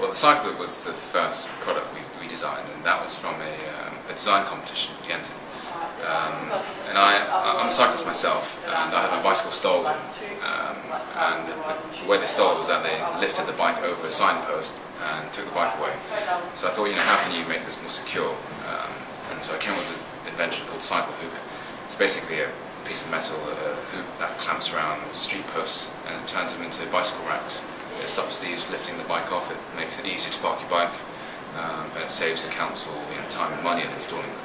Well, the Cyclehoop was the first product we designed, and that was from a design competition we entered. And I'm a cyclist myself, and I had my bicycle stolen. And the way they stole it was that they lifted the bike over a signpost and took the bike away. So I thought, how can you make this more secure? And so I came up with an invention called Cyclehoop. It's basically a piece of metal, a hoop that clamps around street posts and it turns them into bicycle racks. It stops thieves lifting the bike off, it makes it easier to park your bike, and it saves the council time and money in installing them.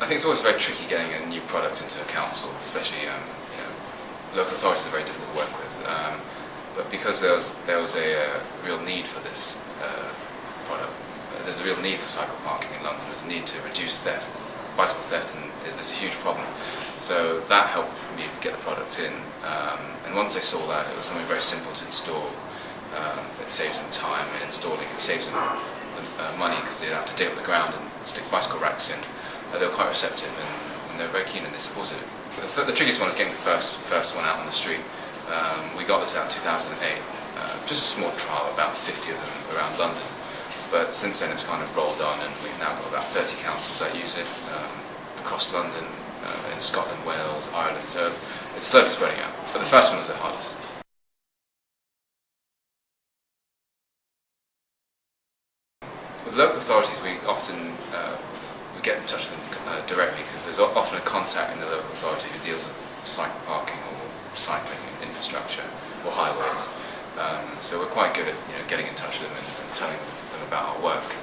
I think it's always very tricky getting a new product into a council, especially local authorities are very difficult to work with. But because there was a real need for this product, there's a real need for cycle parking in London. There's a need to reduce theft. Bicycle theft is a huge problem. So that helped me get the product in. And once they saw that, it was something very simple to install. It saves them time in installing. It saves them money because they'd have to dig up the ground and stick bicycle racks in. They were quite receptive and they were very keen and they supported it. But the trickiest one was getting the first one out on the street. We got this out in 2008, just a small trial, about 50 of them around London. But since then it's kind of rolled on and we've now got about 30 councils that use it across London, in Scotland, Wales, Ireland, so it's slowly spreading out. But the first one was the hardest. With local authorities we often we get in touch with them directly because there's often a contact in the local authority who deals with cycle parking or cycling infrastructure or highways. So we're quite good at getting in touch with them and telling them about our work.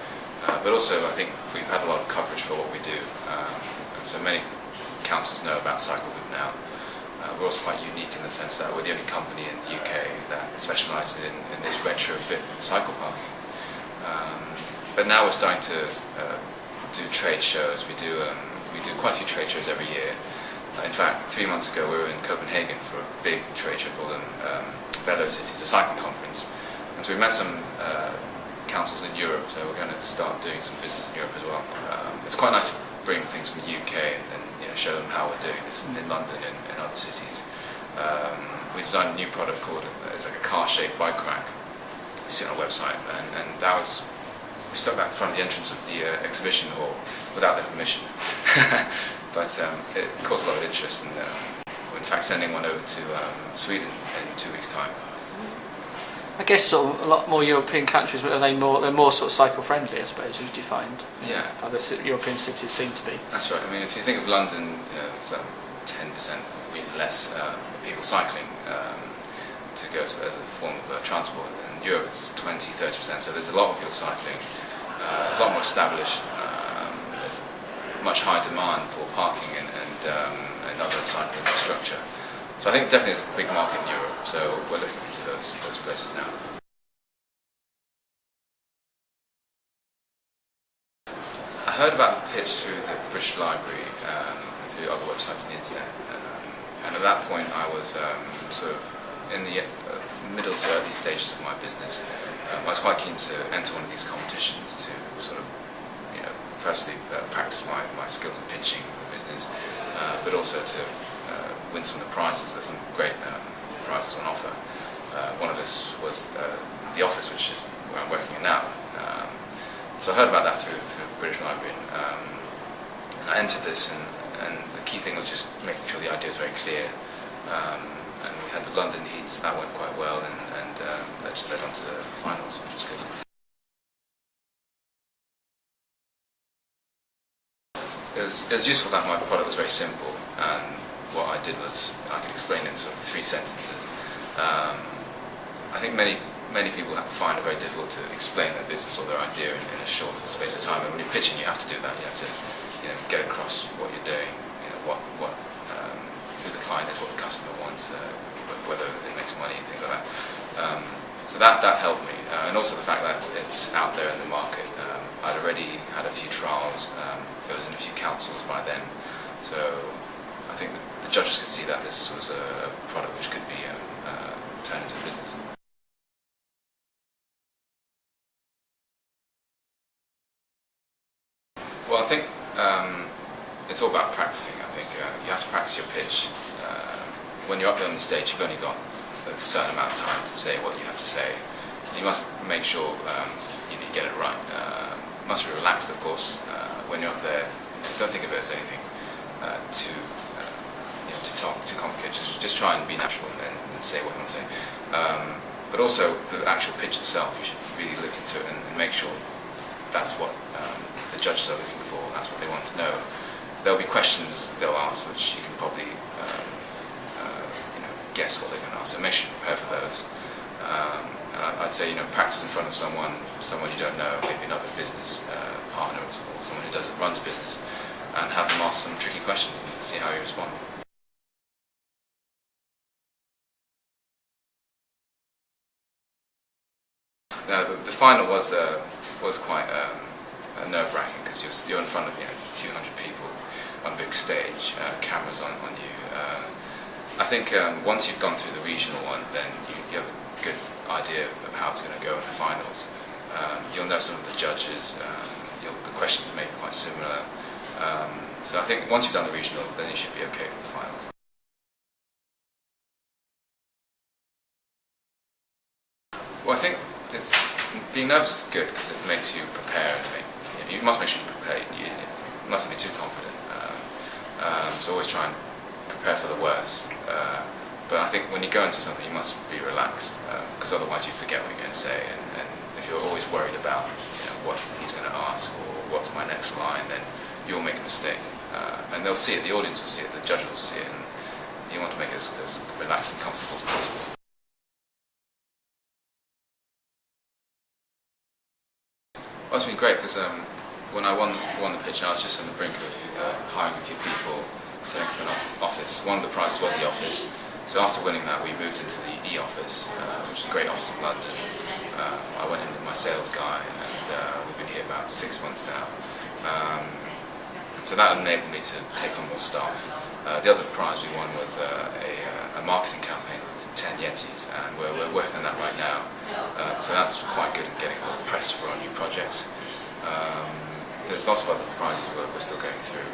But also I think we've had a lot of coverage for what we do. And so many councils know about Cyclehoop now. We're also quite unique in the sense that we're the only company in the UK that specialises in this retrofit cycle parking. But now we're starting to do trade shows. We do quite a few trade shows every year. In fact, 3 months ago we were in Copenhagen for a big trade show called Velo Cities, a cycling conference. And so we met some councils in Europe, so we're going to start doing some business in Europe as well. It's quite nice to bring things from the UK and show them how we're doing this in London and in other cities. We designed a new product called, it's like a car-shaped bike rack. You see it on our website, and that was, we stuck that in front of the entrance of the exhibition hall without their permission. But it caused a lot of interest, and we're in fact sending one over to Sweden in 2 weeks' time. I guess sort of a lot more European countries, but they're more sort of cycle friendly, I suppose. Do you find? Yeah. Other European cities seem to be. That's right. I mean, if you think of London, it's about 10% less people cycling to go as a form of transport. In Europe, it's 20-30%. So there's a lot more people cycling. It's a lot more established. There's much higher demand for parking and other cycle infrastructure. So I think definitely there's a big market in Europe, so we're looking into those places now. I heard about the pitch through the British Library, through other websites on the internet, and at that point I was sort of in the middle to early stages of my business. I was quite keen to enter one of these competitions to sort of, firstly practice my skills in pitching the business, but also to win some of the prizes. There's some great prizes on offer. One of this was the office, which is where I'm working in now. So I heard about that through the British Library, and I entered this, and the key thing was just making sure the idea was very clear. And we had the London heats, that went quite well, and that just led on to the finals, which was good. It was useful that my product was very simple, and what I did was I could explain it in sort of 3 sentences. I think many people find it very difficult to explain their business or their idea in a short space of time. And when you're pitching, you have to do that. You have to, get across what you're doing, who the client is, what the customer wants, whether it makes money and things like that. So that helped me, and also the fact that it's out there in the market. I'd already had a few trials. I was in a few councils by then, so I think the judges could see that this was a product which could be turned into a business. Well, I think it's all about practicing. I think you have to practice your pitch. When you're up there on the stage, you've only got a certain amount of time to say what you have to say. You must make sure you get it right. Must be relaxed, of course. When you're up there, don't think of it as anything too complicated. Just try and be natural and say what you want to say. But also the actual pitch itself, you should really look into it and make sure that's what the judges are looking for. That's what they want to know. There'll be questions they'll ask, which you can probably guess what they're going to ask. So make sure you prepare for those. And I'd say practice in front of someone you don't know, maybe another business partner or someone who runs business, and have them ask some tricky questions and see how you respond. Now the final was quite nerve-wracking because you're in front of a few hundred people on a big stage, cameras on you. I think once you've gone through the regional one, then you have a good idea of how it's going to go in the finals. You'll know some of the judges, the questions may be quite similar. So I think once you've done the regional, then you should be okay for the finals. Well, I think being nervous is good because it makes you prepare. You must make sure you prepare. You mustn't be too confident. So always try and prepare for the worst. But I think when you go into something, you must be relaxed because otherwise you forget what you're going to say. And if you're always worried about what he's going to ask or what's my next line, then you'll make a mistake. And they'll see it. The audience will see it. The judge will see it. And you want to make it as relaxed and comfortable as possible. Well, it's been great because when I won the pitch, I was just on the brink of hiring a few people, setting up an office. One of the prizes was the office. So after winning that, we moved into the E-office, which is a great office in London. I went in with my sales guy, and we've been here about 6 months now. So that enabled me to take on more staff. The other prize we won was a marketing campaign with 10 Yetis, and we're working on that right now. So that's quite good in getting a lot of press for our new projects. There's lots of other prizes we're still going through,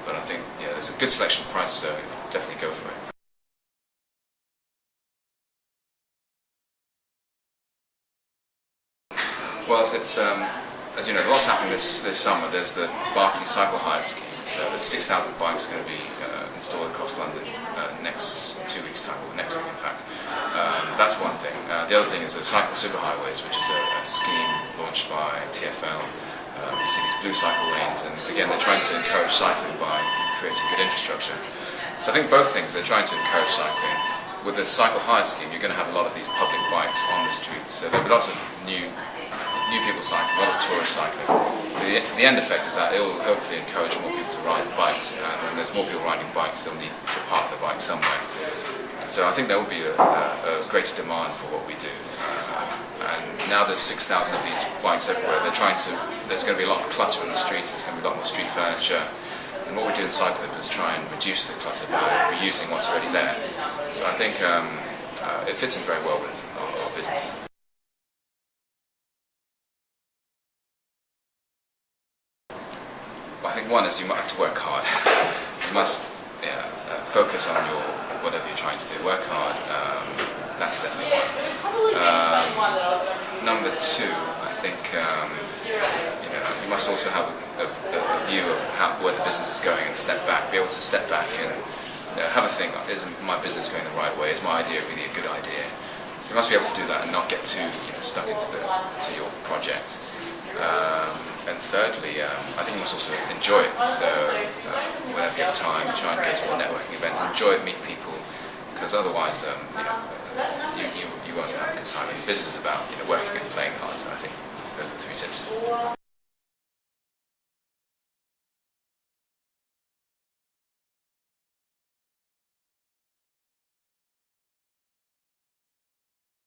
but I think there's a good selection of prizes, so definitely go for it. Well, it's as you know, lots happening this summer. There's the Barclays Cycle Hire scheme, so there's 6,000 bikes going to be installed across London next 2 weeks' time, or next week in fact. That's one thing. The other thing is the Cycle Superhighways, which is a scheme launched by TfL. You see these blue cycle lanes, and again they're trying to encourage cycling by creating good infrastructure. So I think both things, they're trying to encourage cycling. With the Cycle Hire scheme, you're going to have a lot of these public bikes on the street, so there'll be lots of new people cycling, a lot of tourist cycling. The end effect is that it will hopefully encourage more people to ride bikes, and when there's more people riding bikes, they'll need to park the bike somewhere. So I think there will be a greater demand for what we do. And now there's 6,000 of these bikes everywhere. There's going to be a lot of clutter in the streets, there's going to be a lot more street furniture. And what we do in Cyclehoop is try and reduce the clutter by reusing what's already there. So I think it fits in very well with our business. I think one is you might have to work hard. You must focus on whatever you're trying to do. Work hard. That's definitely one. Number two, I think you must also have a view of where the business is going and step back. Be able to step back and have a think: is my business going the right way? Is my idea really a good idea? So you must be able to do that and not get too stuck into your project. And thirdly, I think you must also enjoy it. So whenever you have time, try and go to more networking events, enjoy it, meet people, because otherwise, you won't have a good time. And business is about working and playing hard. So I think